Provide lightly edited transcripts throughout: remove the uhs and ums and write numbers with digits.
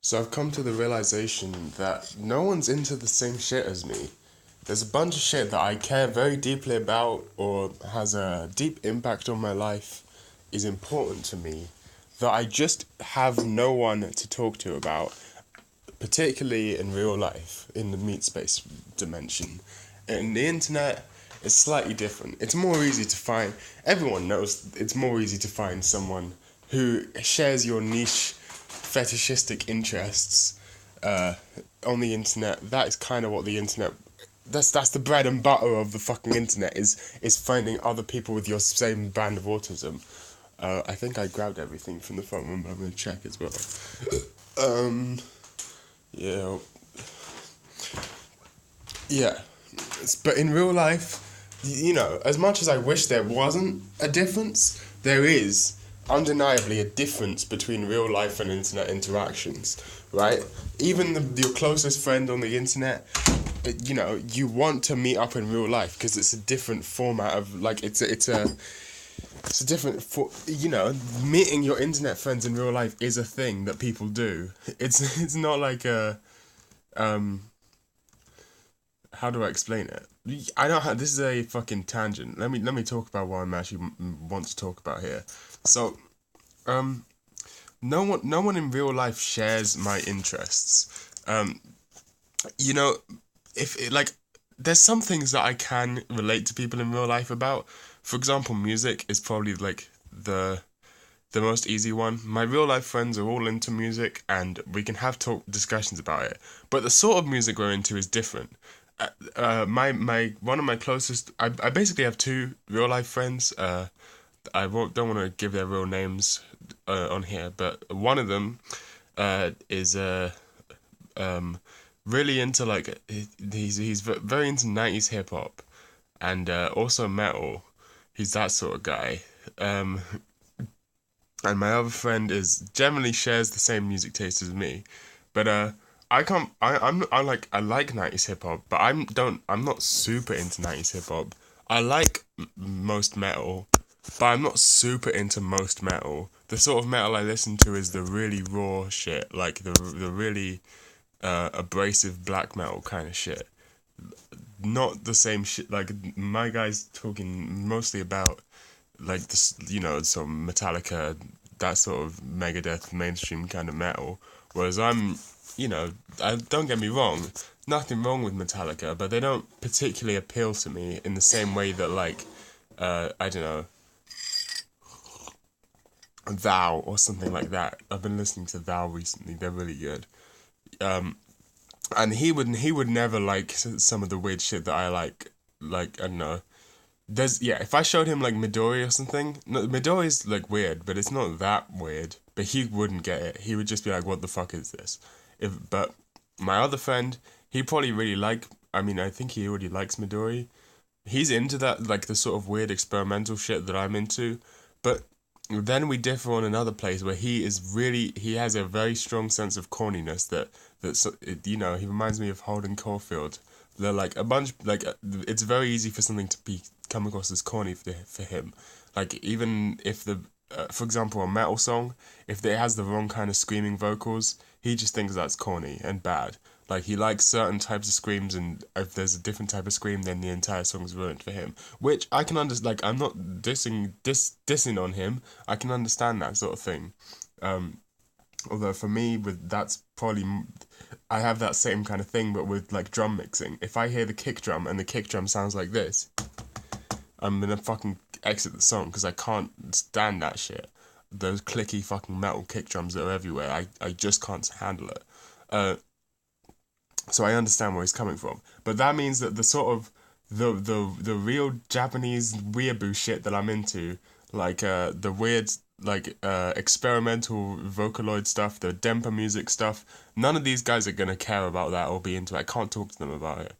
So I've come to the realization that no one's into the same shit as me. There's a bunch of shit that I care very deeply about or has a deep impact on my life, is important to me, that I just have no one to talk to about, particularly in real life, in the meat space dimension. And the internet is slightly different. It's more easy to find, everyone knows it's more easy to find someone who shares your niche fetishistic interests uh, on the internet. That is kind of what the internet. That's the bread and butter of the fucking internet is finding other people with your same brand of autism. I think I grabbed everything from the phone room, but I'm gonna check as well. Um, yeah, yeah. But in real life, as much as I wish there wasn't a difference, there is undeniably a difference between real life and internet interactions, right? Even your closest friend on the internet, you want to meet up in real life because it's a different format of like it's a different for meeting your internet friends in real life is a thing that people do. It's not like a um how do I explain it? I don't have. This is a fucking tangent. Let me talk about what I'm actually want to talk about here. So, um, no one in real life shares my interests. You know, if it, like, there's some things that I can relate to people in real life about. For example, music is probably like the most easy one. My real life friends are all into music, and we can have talk discussions about it. But the sort of music we're into is different. My one of my closest. I basically have two real life friends. Don't want to give their real names on here, but one of them is um really into like he's very into 90s hip hop and also metal. He's that sort of guy. Um, and my other friend is generally shares the same music taste as me, but I can't. I like 90s hip hop, but I'm not super into 90s hip hop. I like most metal, but I'm not super into most metal. The sort of metal I listen to is the really raw shit, like the really abrasive black metal kind of shit. Not the same shit. Like my guy's talking mostly about like this, some Metallica, that sort of Megadeth mainstream kind of metal. Whereas I don't get me wrong, nothing wrong with Metallica, but they don't particularly appeal to me in the same way that like, I don't know, Thou or something like that. I've been listening to Thou recently; they're really good. Um, and he would never like some of the weird shit that I like. Like I don't know, if I showed him like Midori or something, no, Midori's like weird, but it's not that weird. But he wouldn't get it. He would just be like, "What the fuck is this?" But my other friend, he probably really like. I mean, I think he already likes Midori. He's into that like the sort of weird experimental shit that I'm into, but then we differ on another place where he has a very strong sense of corniness he reminds me of Holden Caulfield. They're like a bunch like it's very easy for something to be come across as corny for him. Like even if for example, a metal song, if it has the wrong kind of screaming vocals, he just thinks that's corny and bad. Like he likes certain types of screams, and if there's a different type of scream, then the entire song's ruined for him. Which I can understand. Like I'm not dissing on him. I can understand that sort of thing. Um, Although for me, with that's probably I have that same kind of thing, but with like drum mixing. If I hear the kick drum and the kick drum sounds like this, I'm gonna fucking exit the song because I can't stand that shit. Those clicky fucking metal kick drums that are everywhere. I just can't handle it. Uh, so I understand where he's coming from. But that means that the sort of the real Japanese weeaboo shit that I'm into, like the weird like experimental Vocaloid stuff, the Dempa music stuff, none of these guys are gonna care about that or be into it. I can't talk to them about it.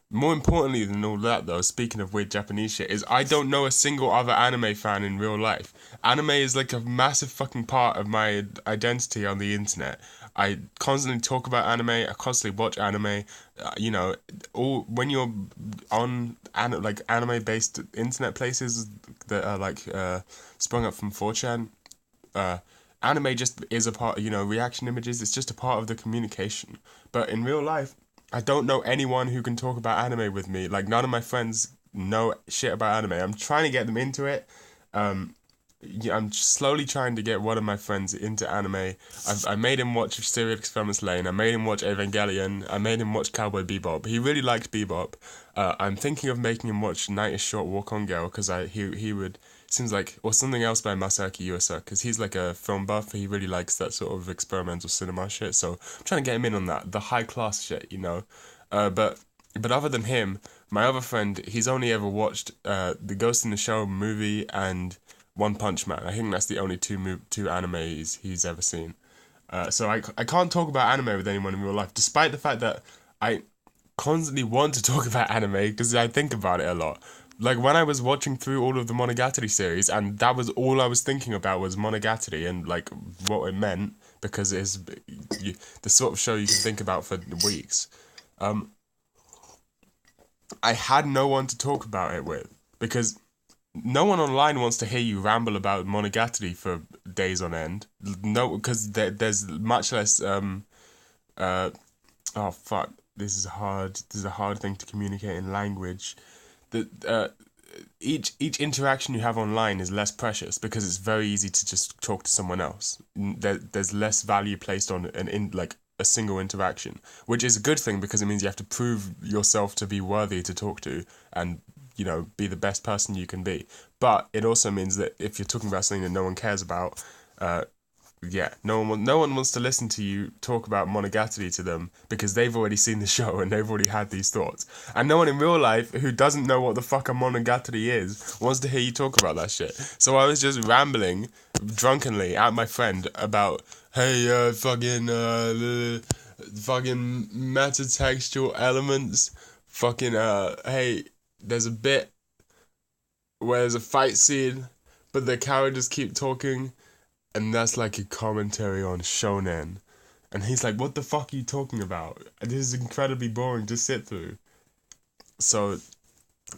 More importantly than all that, though, speaking of weird Japanese shit, is I don't know a single other anime fan in real life. Anime is like a massive fucking part of my identity on the internet. I constantly talk about anime. I constantly watch anime. All when you're on like anime-based internet places that are like sprung up from 4chan, uh, anime just is a part, reaction images, it's just a part of the communication. But in real life, I don't know anyone who can talk about anime with me. Like, none of my friends know shit about anime. I'm trying to get them into it. Yeah, I'm slowly trying to get one of my friends into anime. I made him watch Serial Experiments Lain. I made him watch Evangelion. I made him watch Cowboy Bebop. He really liked Bebop. I'm thinking of making him watch Night is Short, Walk on Girl, because he would, seems like, or something else by Masaaki Yuasa, because he's like a film buff. He really likes that sort of experimental cinema shit. So I'm trying to get him in on that, the high class shit, But other than him, my other friend, he's only ever watched the Ghost in the Shell movie and One Punch Man. I think that's the only two animes he's ever seen. So I can't talk about anime with anyone in real life, despite the fact that I constantly want to talk about anime because I think about it a lot. Like when I was watching through all of the Monogatari series, and that was all I was thinking about was Monogatari and like what it meant, because it's the sort of show you can think about for weeks. I had no one to talk about it with because no one online wants to hear you ramble about Monogatari for days on end. No, because there's much less. Oh fuck! This is hard. This is a hard thing to communicate in language. Each interaction you have online is less precious because it's very easy to just talk to someone else. There's less value placed on like a single interaction, which is a good thing because it means you have to prove yourself to be worthy to talk to and be the best person you can be. But it also means that if you're talking about something that no one cares about, no one wants to listen to you talk about Monogatari to them because they've already seen the show and they've already had these thoughts. And no one in real life who doesn't know what the fuck a Monogatari is wants to hear you talk about that shit. So I was just rambling drunkenly at my friend about, hey, fucking metatextual elements, fucking, hey, there's a bit where there's a fight scene, but the characters keep talking, and that's like a commentary on shonen. And he's like, what the fuck are you talking about? This is incredibly boring to sit through. So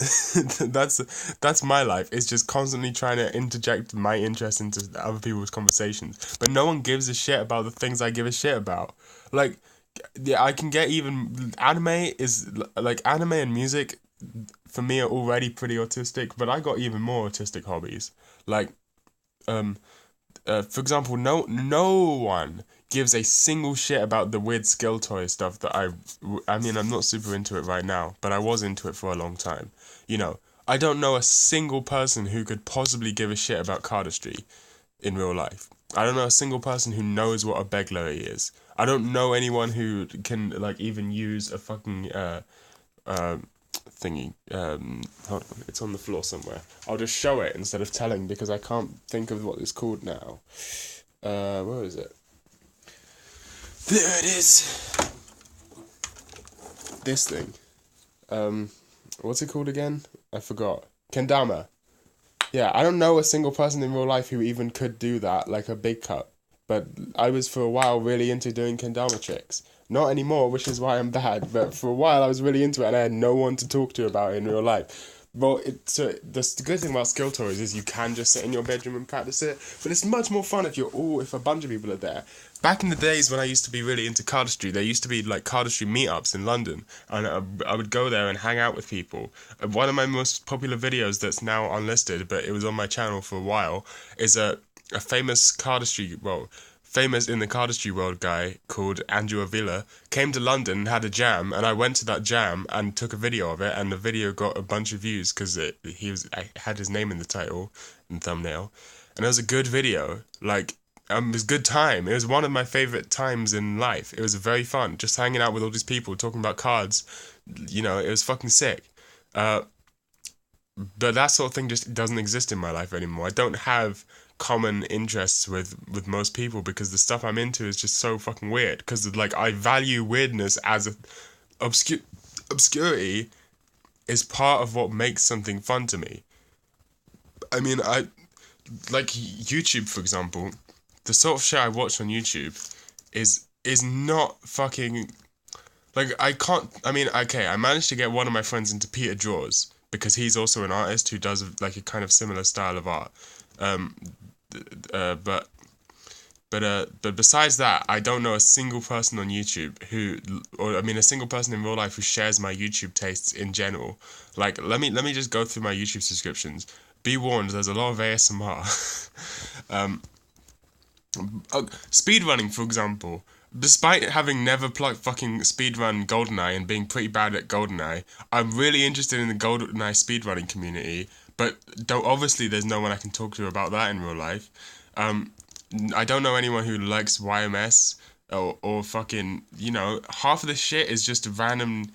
that's my life. It's just constantly trying to interject my interest into other people's conversations. But no one gives a shit about the things I give a shit about. Like, yeah, I can get even... Anime and music for me are already pretty autistic, but I got even more autistic hobbies. Like, for example, no one gives a single shit about the weird skill toy stuff that I mean, I'm not super into it right now, but I was into it for a long time. I don't know a single person who could possibly give a shit about cardistry in real life. I don't know a single person who knows what a Beglary is. I don't know anyone who can, like, even use a fucking, thingy. Hold on, it's on the floor somewhere. I'll just show it instead of telling because I can't think of what it's called now. Where is it? There it is. This thing. What's it called again? I forgot. Kendama. Yeah, I don't know a single person in real life who even could do that, like a big cut. But I was for a while really into doing kendama tricks. Not anymore, which is why I'm bad, but for a while I was really into it and I had no one to talk to about it in real life. Well, the good thing about skill toys is you can just sit in your bedroom and practice it, but it's much more fun if a bunch of people are there. Back in the days when I used to be really into cardistry, there used to be like cardistry meetups in London, and I would go there and hang out with people. One of my most popular videos that's now unlisted, but it was on my channel for a while, is a famous famous in the cardistry world guy called Andrew Avila came to London and had a jam, and I went to that jam and took a video of it, and the video got a bunch of views because I had his name in the title and thumbnail, and it was a good video. Like, it was a good time. It was one of my favourite times in life. It was very fun, just hanging out with all these people, talking about cards. It was fucking sick. But that sort of thing just doesn't exist in my life anymore. I don't have common interests with most people because the stuff I'm into is just so fucking weird. Because, like, I value weirdness as obscurity is part of what makes something fun to me. I mean, like YouTube, for example, the sort of shit I watch on YouTube is not fucking... Like, I managed to get one of my friends into Peter Draws because he's also an artist who does, like, a kind of similar style of art. But But besides that, I don't know a single person on YouTube a single person in real life who shares my YouTube tastes in general. Like, let me just go through my YouTube subscriptions. Be warned, there's a lot of ASMR. Speedrunning, for example. Despite having never plucked fucking speedrun GoldenEye and being pretty bad at GoldenEye, I'm really interested in the GoldenEye speedrunning community. But obviously, there's no one I can talk to about that in real life. I don't know anyone who likes YMS or fucking, half of the shit is just random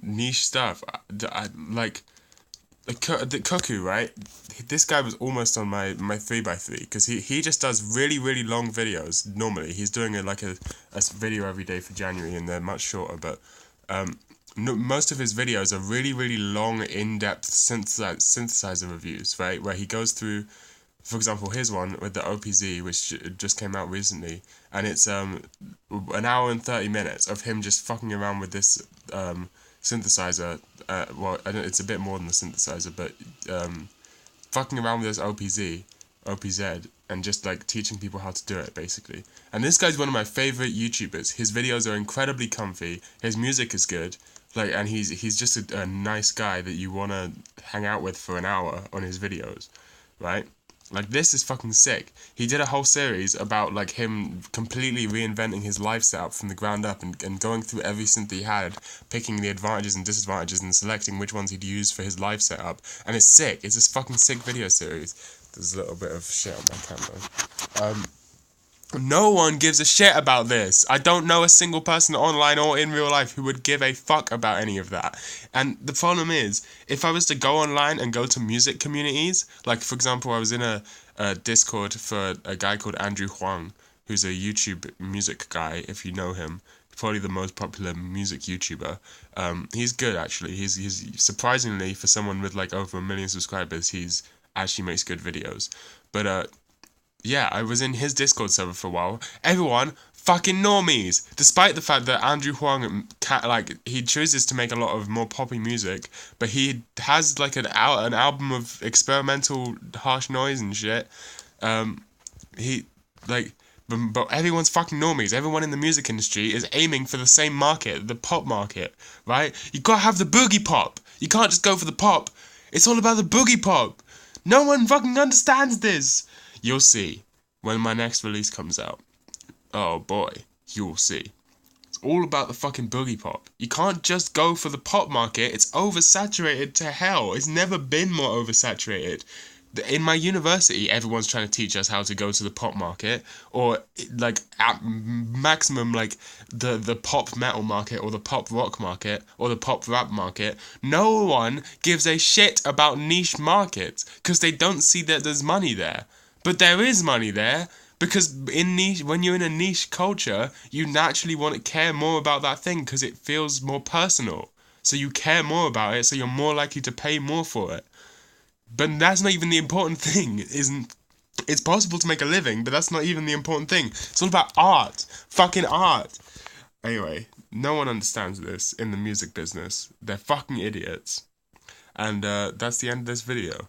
niche stuff. Like the Cuckoo, right? This guy was almost on my 3x3 because he just does really, really long videos. Normally, he's doing a video every day for January, and they're much shorter. But no, most of his videos are really, really long, in-depth synthesizer reviews, right? Where he goes through, for example, here's one with the OPZ, which just came out recently, and it's an hour and 30 minutes of him just fucking around with this synthesizer. It's a bit more than the synthesizer, but fucking around with this OPZ, and just like teaching people how to do it, basically. And this guy's one of my favorite YouTubers. His videos are incredibly comfy. His music is good. And he's just a nice guy that you want to hang out with for an hour on his videos, right? Like, this is fucking sick. He did a whole series about, like, him completely reinventing his life setup from the ground up and going through every synth he had, picking the advantages and disadvantages and selecting which ones he'd use for his life setup. And it's sick. It's this fucking sick video series. There's a little bit of shit on my camera. No one gives a shit about this. I don't know a single person online or in real life who would give a fuck about any of that. And the problem is, if I was to go online and go to music communities, like, for example, I was in a Discord for a guy called Andrew Huang, who's a YouTube music guy, if you know him. Probably the most popular music YouTuber. He's good, actually. He's surprisingly, for someone with like over 1 million subscribers, he's actually makes good videos. But yeah, I was in his Discord server for a while. Everyone fucking normies. Despite the fact that Andrew Huang he chooses to make a lot of more poppy music, but he has like an album of experimental harsh noise and shit. He like. But everyone's fucking normies. Everyone in the music industry is aiming for the same market, the pop market, right? You gotta have the boogie pop. You can't just go for the pop. It's all about the boogie pop. No one fucking understands this. You'll see when my next release comes out. Oh boy, you'll see. It's all about the fucking boogie pop. You can't just go for the pop market. It's oversaturated to hell. It's never been more oversaturated. In my university, everyone's trying to teach us how to go to the pop market, or like at maximum like the pop metal market, or the pop rock market, or the pop rap market. No one gives a shit about niche markets because they don't see that there's money there. But there is money there because when you're in a niche culture, you naturally want to care more about that thing because it feels more personal. So you care more about it, so you're more likely to pay more for it. But that's not even the important thing. It's possible to make a living, but that's not even the important thing. It's all about art. Fucking art. Anyway, no one understands this in the music business. They're fucking idiots. And that's the end of this video.